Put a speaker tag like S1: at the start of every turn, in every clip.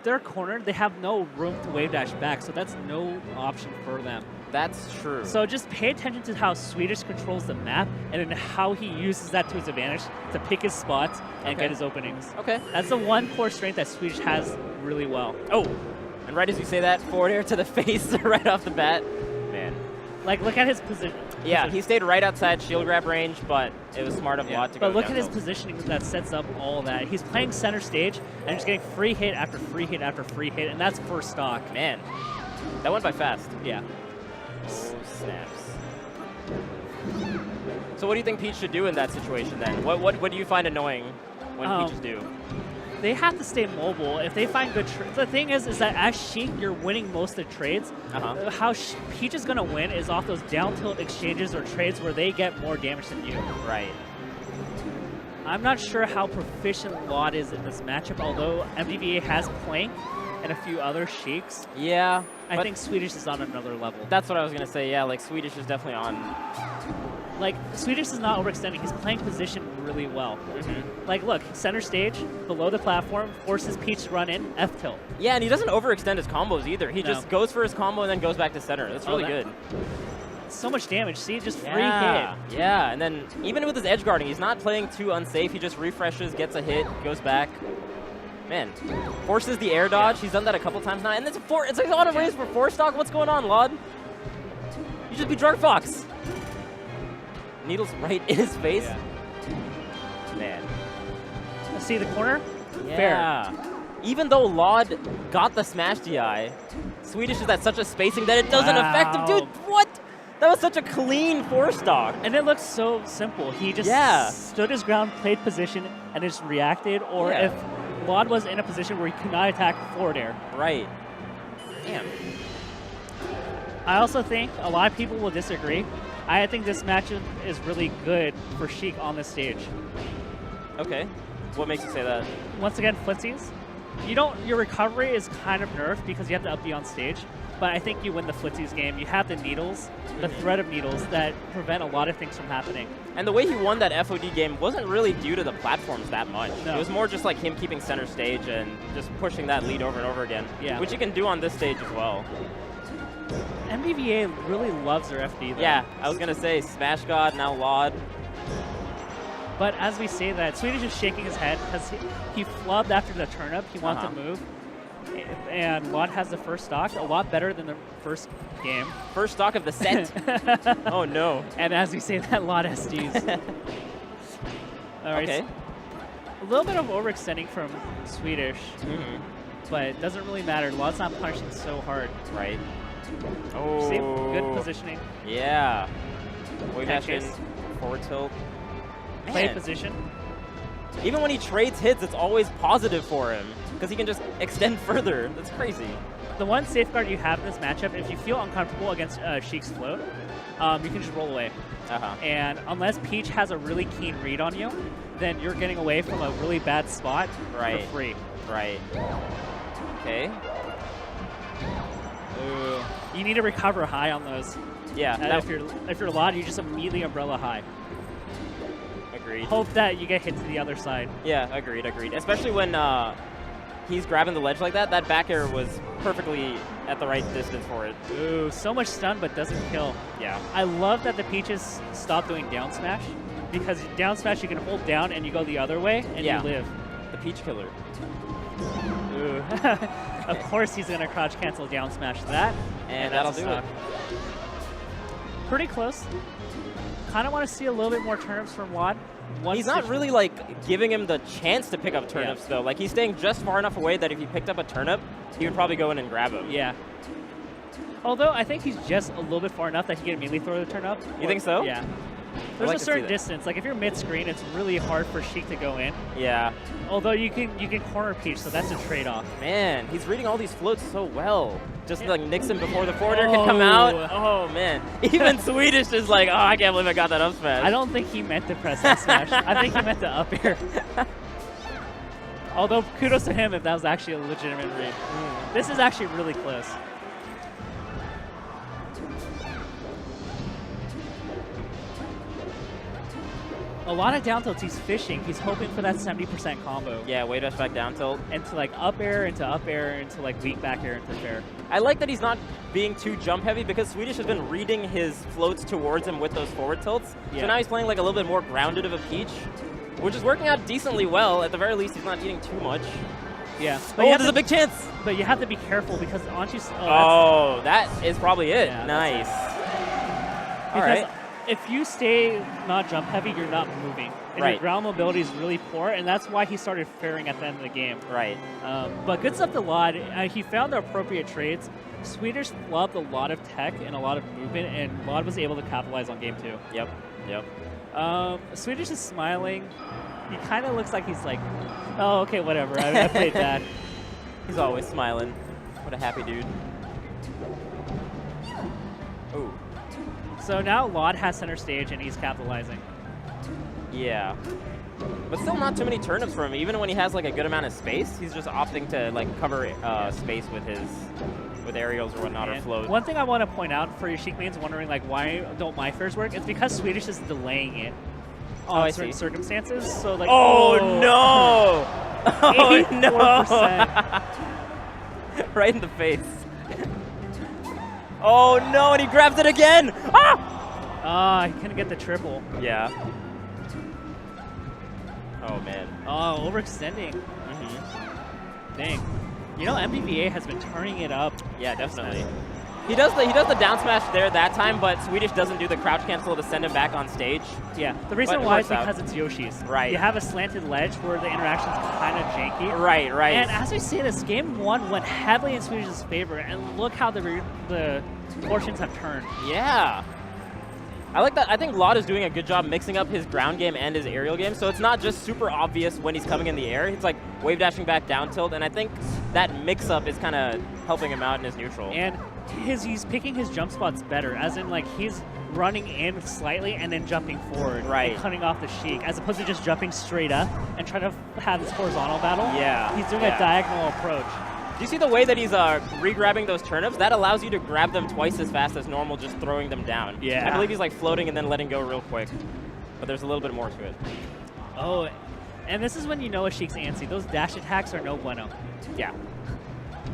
S1: they're cornered, they have no room to wave dash back, so that's no option for them.
S2: That's true.
S1: So just pay attention to how Swedish controls the map and then how he uses that to his advantage to pick his spots and get his openings.
S2: Okay.
S1: That's the one core strength that Swedish has really well.
S2: Oh, and right as you say that, forward air to the face right off the bat. Man.
S1: Like, look at his position.
S2: Yeah, he stayed right outside shield grab range, but it was smart of lloD to go
S1: But look
S2: down
S1: at his
S2: low.
S1: positioning that sets up all that. He's playing center stage and just getting free hit after free hit after free hit, and that's first stock.
S2: Man, that went by fast.
S1: Yeah.
S2: Oh, snaps. So what do you think Peach should do in that situation then? What do you find annoying when Peaches do?
S1: They have to stay mobile. If they find good trades, the thing is that as Sheik, you're winning most of the trades. How Peach is going to win is off those down tilt exchanges or trades where they get more damage than you.
S2: Right.
S1: I'm not sure how proficient lloD is in this matchup, although MDVA has Plank and a few other Sheiks.
S2: Yeah.
S1: I think Swedish is on another level.
S2: That's what I was going to say. Yeah, like Swedish is definitely on.
S1: Like, Swedish is not overextending. He's playing position really well. Like, look, center stage, below the platform, forces Peach to run in, F tilt.
S2: Yeah, and he doesn't overextend his combos either. He just goes for his combo and then goes back to center. That's really good.
S1: So much damage. See, just free hit.
S2: Yeah, and then even with his edge guarding, he's not playing too unsafe. He just refreshes, gets a hit, goes back. Man, forces the air dodge. He's done that a couple times now. And it's like on a race for 4-stock. What's going on, lloD? You just be Drug Fox. Needles right in his face. Man.
S1: Let's see the corner.
S2: Yeah.
S1: Fair.
S2: Even though lloD got the smash DI, Swedish is at such a spacing that it doesn't affect him. Dude, what? That was such a clean 4-stock.
S1: And it looks so simple. He just stood his ground, played position, and just reacted. Or if lloD was in a position where he could not attack forward air.
S2: Right. Damn.
S1: I also think a lot of people will disagree. I think this matchup is really good for Sheik on this stage.
S2: Okay. What makes you say that?
S1: Once again, footsies. Your recovery is kind of nerfed because you have to up B on stage, but I think you win the footsies game. You have the needles, the threat of needles that prevent a lot of things from happening.
S2: And the way he won that FOD game wasn't really due to the platforms that much.
S1: No.
S2: It was more just like him keeping center stage and just pushing that lead over and over again, which you can do on this stage as well.
S1: MDVA really loves their FD, though.
S2: Yeah, I was going to say Smash God, now lloD.
S1: But as we say that, Swedish is shaking his head because he flubbed after the turnip. He wanted to move. And lloD has the first stock, a lot better than the first game.
S2: First stock of the set. Oh, no.
S1: And as we say that, lloD SDs. All right.
S2: Okay.
S1: A little bit of overextending from Swedish, but it doesn't really matter. lloD's not punishing so hard.
S2: Right. Oh.
S1: See? Good positioning.
S2: Yeah. Wave dash in, forward tilt.
S1: Play position.
S2: Even when he trades hits, it's always positive for him because he can just extend further. That's crazy.
S1: The one safeguard you have in this matchup, if you feel uncomfortable against Sheik's float, you can just roll away. And unless Peach has a really keen read on you, then you're getting away from a really bad spot for free.
S2: Right. Okay.
S1: Ooh. You need to recover high on those.
S2: Yeah.
S1: If you're lloD, you just immediately umbrella high.
S2: Agreed.
S1: Hope that you get hit to the other side.
S2: Yeah, agreed. Especially when he's grabbing the ledge like that. That back air was perfectly at the right distance for it.
S1: Ooh, so much stun but doesn't kill.
S2: Yeah.
S1: I love that the Peaches stopped doing down smash because down smash you can hold down and you go the other way and you live.
S2: The Peach killer.
S1: Ooh. Of course he's going to crouch cancel down smash that.
S2: And that'll do it.
S1: Pretty close. Kind of want to see a little bit more turnips from lloD.
S2: He's not really like giving him the chance to pick up turnips though. Like he's staying just far enough away that if he picked up a turnip, he would probably go in and grab him.
S1: Yeah. Although I think he's just a little bit far enough that he can immediately throw the turnip.
S2: You think so?
S1: Yeah. There's a certain distance. Like if you're mid-screen, it's really hard for Sheik to go in.
S2: Yeah.
S1: Although you can corner Peach, so that's a trade-off.
S2: Man, he's reading all these floats so well. Just like Nixon before the forward air can come out. Oh man. Even Swedish is like, oh, I can't believe I got that up smash.
S1: I don't think he meant to press that smash. I think he meant to up air. Although kudos to him if that was actually a legitimate read. This is actually really close. a lot of down tilts. He's fishing. He's hoping for that 70% combo.
S2: Yeah, wave dash back down tilt.
S1: Into like up air, into like weak back air, into fair.
S2: I like that he's not being too jump heavy because Swedish has been reading his floats towards him with those forward tilts. Yeah. So now he's playing like a little bit more grounded of a Peach, which is working out decently well. At the very least, he's not eating too much.
S1: Yeah.
S2: But there's a big chance.
S1: But you have to be careful because onto.
S2: Oh, that is probably it.
S1: Yeah,
S2: nice.
S1: All right. If you stay not jump heavy, you're not moving. And your ground mobility is really poor, and that's why he started fairing at the end of the game.
S2: Right.
S1: But good stuff to lloD. He found the appropriate trades. Swedish loved a lot of tech and a lot of movement, and lloD was able to capitalize on game 2.
S2: Yep.
S1: Swedish is smiling. He kind of looks like he's like, oh, okay, whatever. I played that.
S2: He's always smiling. What a happy dude. Ooh.
S1: So now lloD has center stage, and he's capitalizing.
S2: Yeah. But still not too many turnips for him. Even when he has like a good amount of space, he's just opting to like cover space with aerials or whatnot, or float.
S1: One thing I want to point out for your Sheik mains wondering like why don't my fairs work, it's because Swedish is delaying it on certain circumstances. So like
S2: no! Oh no! Right in the face. Oh no, and he grabs it again!
S1: He couldn't get the triple.
S2: Yeah. Oh man.
S1: Oh, overextending. Dang. You know, MBVA has been turning it up.
S2: Yeah, definitely. He does the down smash there that time, but Swedish doesn't do the crouch cancel to send him back on stage.
S1: Yeah, the reason why is because it's Yoshi's.
S2: Right.
S1: You have a slanted ledge where the interaction's kind of janky.
S2: Right.
S1: And as we say this, game 1 went heavily in Swedish's favor, and look how the fortunes have turned.
S2: Yeah. I like that. I think lloD is doing a good job mixing up his ground game and his aerial game, so it's not just super obvious when he's coming in the air. It's like wave dashing back down tilt, and I think that mix-up is kind of helping him out in his neutral.
S1: And he's picking his jump spots better, as in like he's running in slightly and then jumping forward.
S2: Right.
S1: And cutting off the Sheik, as opposed to just jumping straight up and trying to have this horizontal battle.
S2: Yeah.
S1: He's doing a diagonal approach.
S2: Do you see the way that he's re-grabbing those turnips? That allows you to grab them twice as fast as normal, just throwing them down.
S1: Yeah.
S2: I believe he's like floating and then letting go real quick. But there's a little bit more to it.
S1: Oh, and this is when you know a Sheik's antsy. Those dash attacks are no bueno.
S2: Yeah.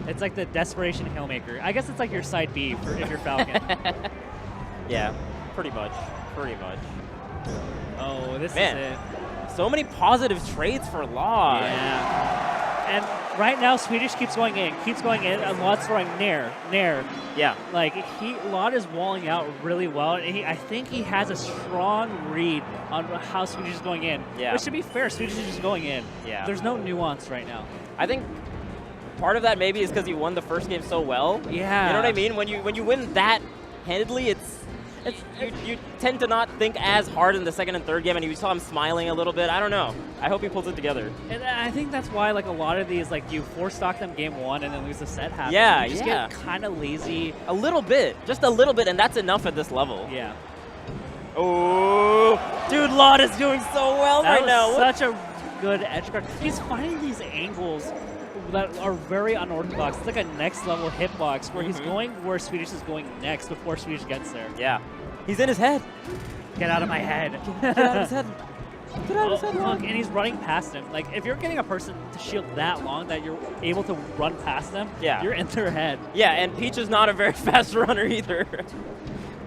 S1: It's like the desperation Hailmaker. I guess it's like your side B if you're Falcon.
S2: Yeah, pretty much.
S1: Oh, this is it.
S2: So many positive trades for lloD.
S1: Yeah. And right now, Swedish keeps going in, and lloD's throwing nair.
S2: Yeah.
S1: Like, lloD is walling out really well, and I think he has a strong read on how Swedish is going in.
S2: Yeah.
S1: Which, to be fair, Swedish is just going in.
S2: Yeah.
S1: There's no nuance right now.
S2: I think part of that maybe is because you won the first game so well.
S1: Yeah.
S2: You know what I mean? When you win that handedly, you tend to not think as hard in the second and third game, and you saw him smiling a little bit. I don't know. I hope he pulls it together.
S1: And I think that's why, like, a lot of these, like, you four-stock them game 1 and then lose the set half.
S2: Yeah,
S1: you just get kind of lazy.
S2: A little bit. Just a little bit, and that's enough at this level.
S1: Yeah.
S2: Oh, dude, lloD is doing so well right now.
S1: Such a good edge guard. He's finding these angles that are very unorthodox. It's like a next-level hitbox where he's going where Swedish is going next before Swedish gets there.
S2: Yeah. He's in his head.
S1: Get out of my head.
S2: Get out of his head. Get out of his head.
S1: Look, and he's running past him. Like, if you're getting a person to shield that long that you're able to run past them, you're in their head. Yeah,
S2: and Peach is not a very fast runner either.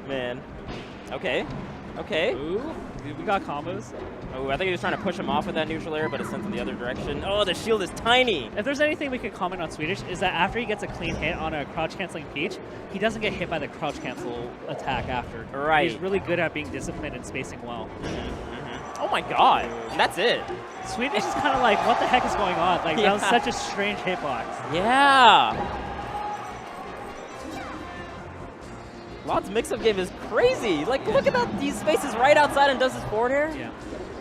S2: Man. Okay.
S1: Ooh, we got combos.
S2: Oh, I think he was trying to push him off with that neutral air, but it's sent in the other direction. Oh, the shield is tiny.
S1: If there's anything we could comment on Swedish, is that after he gets a clean hit on a crouch-canceling Peach, he doesn't get hit by the crouch-cancel attack after.
S2: Right.
S1: He's really good at being disciplined and spacing well.
S2: Oh my god, and that's it.
S1: Swedish is kind of like, what the heck is going on? Like, that was such a strange hitbox.
S2: Yeah. lloD's mix-up game is crazy. Like, look at that. He spaces right outside and does his forward air.
S1: Yeah.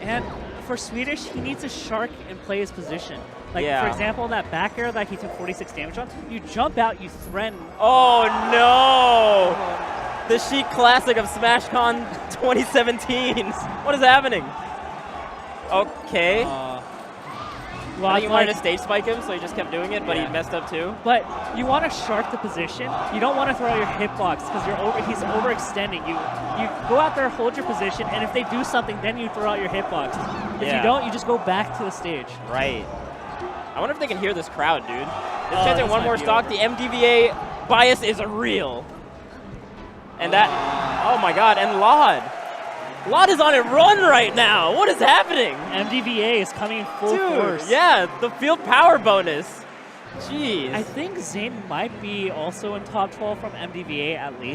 S1: And for Swedish, he needs to shark and play his position. Like, for example, that back air that he took 46 damage on, you jump out, you threaten.
S2: Oh, no. The Sheik Classic of SmashCon 2017. What is happening? Okay. I think he wanted to stage spike him, so he just kept doing it, but he messed up too.
S1: But you want to shark the position. You don't want to throw out your hitbox because he's overextending. You go out there, hold your position, and if they do something, then you throw out your hitbox. If you don't, you just go back to the stage.
S2: Right. I wonder if they can hear this crowd, dude. This chance at one more stock. The MDVA bias is real. And that, oh my god, and lloD. lloD is on a run right now. What is happening?
S1: MDVA is coming full force.
S2: Yeah, the field power bonus. Jeez.
S1: I think Zane might be also in top 12 from MDVA at least.